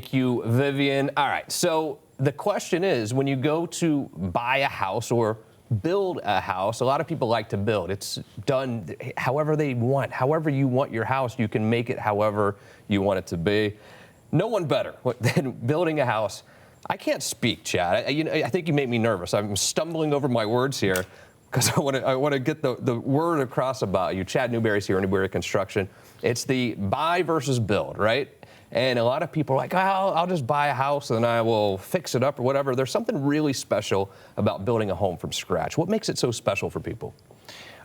Thank you, Vivian. All right, so the question is, when you go to buy a house or build a house, a lot of people like to build. It's done however they want. However you want your house, you can make it however you want it to be. No one better than building a house. I can't speak, Chad. I think you make me nervous. I'm stumbling over my words here because I want to get the word across about you. Chad Newberry's here, Newberry Construction. It's the buy versus build, right? And a lot of people are like, oh, I'll just buy a house and I will fix it up or whatever. There's something really special about building a home from scratch. What makes it so special for people?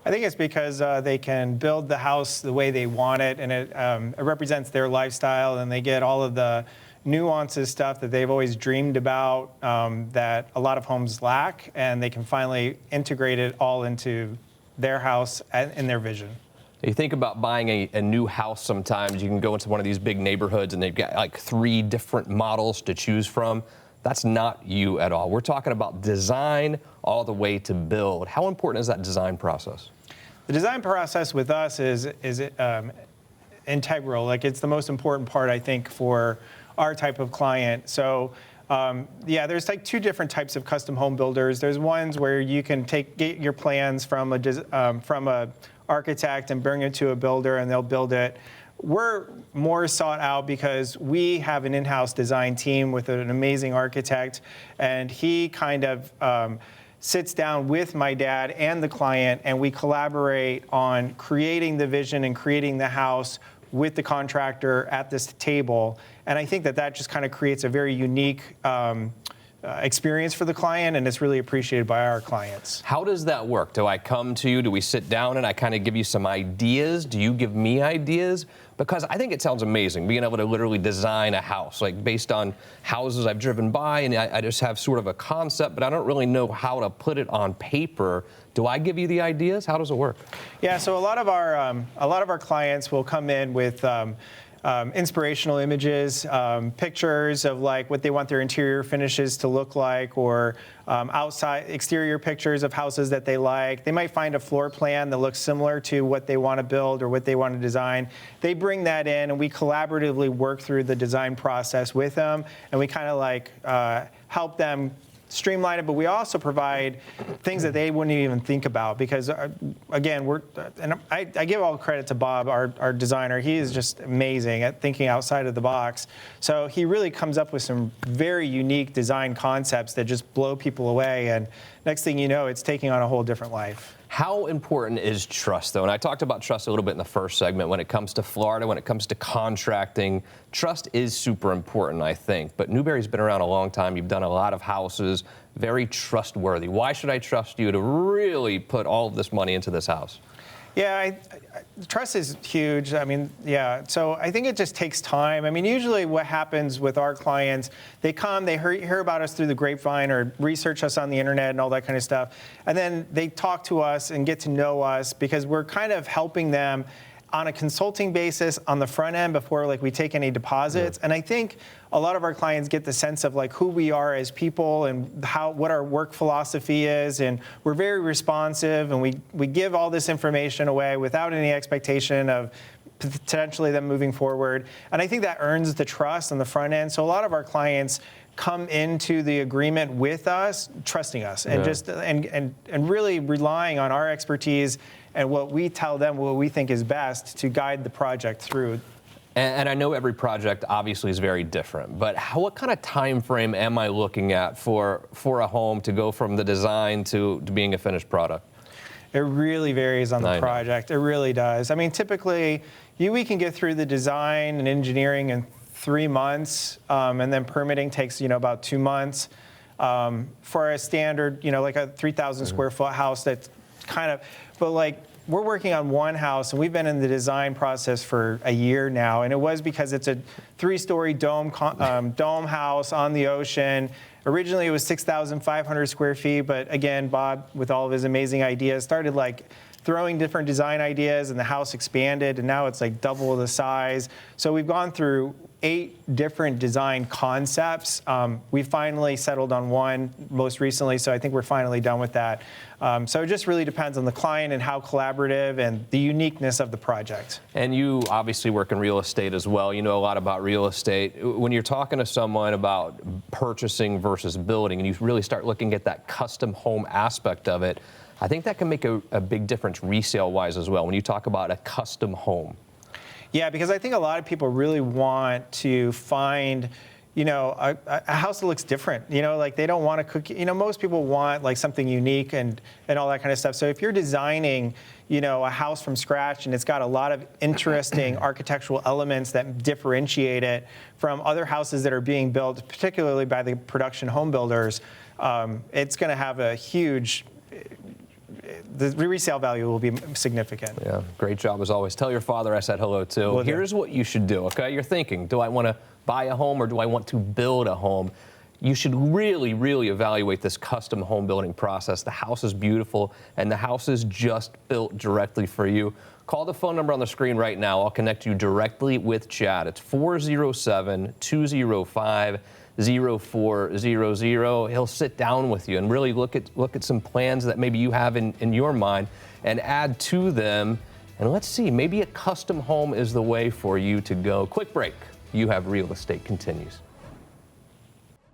I think it's because they can build the house the way they want it, and it represents their lifestyle, and they get all of the nuances stuff that they've always dreamed about that a lot of homes lack, and they can finally integrate it all into their house and their vision. You think about buying a new house sometimes, you can go into one of these big neighborhoods and they've got like 3 different models to choose from. That's not you at all. We're talking about design all the way to build. How important is that design process? The design process with us is integral. Like, it's the most important part, I think, for our type of client. So yeah, there's like 2 different types of custom home builders. There's ones where you can get your plans from a architect and bring it to a builder and they'll build it. We're more sought out because we have an in-house design team with an amazing architect, and he kind of sits down with my dad and the client, and we collaborate on creating the vision and creating the house with the contractor at this table. And I think that just kind of creates a very unique experience for the client, and it's really appreciated by our clients. How does that work? Do I come to you? Do we sit down and I kind of give you some ideas? Do you give me ideas? Because I think it sounds amazing, being able to literally design a house, like based on houses I've driven by, and I just have sort of a concept, but I don't really know how to put it on paper. Do I give you the ideas? How does it work? Yeah, so a lot of our clients will come in with inspirational images, pictures of like what they want their interior finishes to look like, or exterior pictures of houses that they like. They might find a floor plan that looks similar to what they want to build or what they want to design. They bring that in, and we collaboratively work through the design process with them, and we kind of like help them streamline it, but we also provide things that they wouldn't even think about, because again, I give all credit to Bob, our designer. He is just amazing at thinking outside of the box. So he really comes up with some very unique design concepts that just blow people away, and next thing you know, it's taking on a whole different life. How important is trust, though? And I talked about trust a little bit in the first segment. When it comes to Florida, when it comes to contracting, trust is super important, I think. But Newberry's been around a long time. You've done a lot of houses, very trustworthy. Why should I trust you to really put all of this money into this house? Yeah, trust is huge. I mean, yeah, so I think it just takes time. I mean, usually what happens with our clients, they come, they hear about us through the grapevine or research us on the internet and all that kind of stuff, and then they talk to us and get to know us because we're kind of helping them on a consulting basis on the front end before like we take any deposits. Yeah. And I think a lot of our clients get the sense of like who we are as people and what our work philosophy is, and we're very responsive, and we give all this information away without any expectation of potentially them moving forward. And I think that earns the trust on the front end. So a lot of our clients come into the agreement with us, trusting us, and just and really relying on our expertise and what we tell them, what we think is best to guide the project through. And I know every project obviously is very different, but what kind of time frame am I looking at for a home to go from the design to being a finished product? It really varies on the project. It really does. I mean, typically, we can get through the design and engineering in 3 months, and then permitting takes, about 2 months. For a standard, like a 3,000 square foot house, that's kind of, but like, we're working on one house, and we've been in the design process for a year now, and it was because it's a 3-story dome house on the ocean. Originally, it was 6,500 square feet, but again, Bob, with all of his amazing ideas, started like throwing different design ideas, and the house expanded, and now it's like double the size. So we've gone through 8 different design concepts. We finally settled on one most recently, so I think we're finally done with that. So it just really depends on the client and how collaborative and the uniqueness of the project. And you obviously work in real estate as well. You know a lot about real estate. When you're talking to someone about purchasing versus building, and you really start looking at that custom home aspect of it, I think that can make a big difference resale-wise as well when you talk about a custom home. Yeah, because I think a lot of people really want to find, a house that looks different. Like they don't want to cook. Most people want like something unique and all that kind of stuff. So if you're designing, a house from scratch and it's got a lot of interesting architectural elements that differentiate it from other houses that are being built, particularly by the production home builders, it's going to have a huge. The resale value will be significant. Yeah, great job as always. Tell your father I said hello too. Will do. Here's what you should do, okay? You're thinking, do I want to buy a home or do I want to build a home? You should really, really evaluate this custom home building process. The house is beautiful and the house is just built directly for you. Call the phone number on the screen right now. I'll connect you directly with Chad. It's 407-205-0400. He'll sit down with you and really look at some plans that maybe you have in your mind and add to them. And let's see, maybe a custom home is the way for you to go. Quick break. You Have Real Estate continues.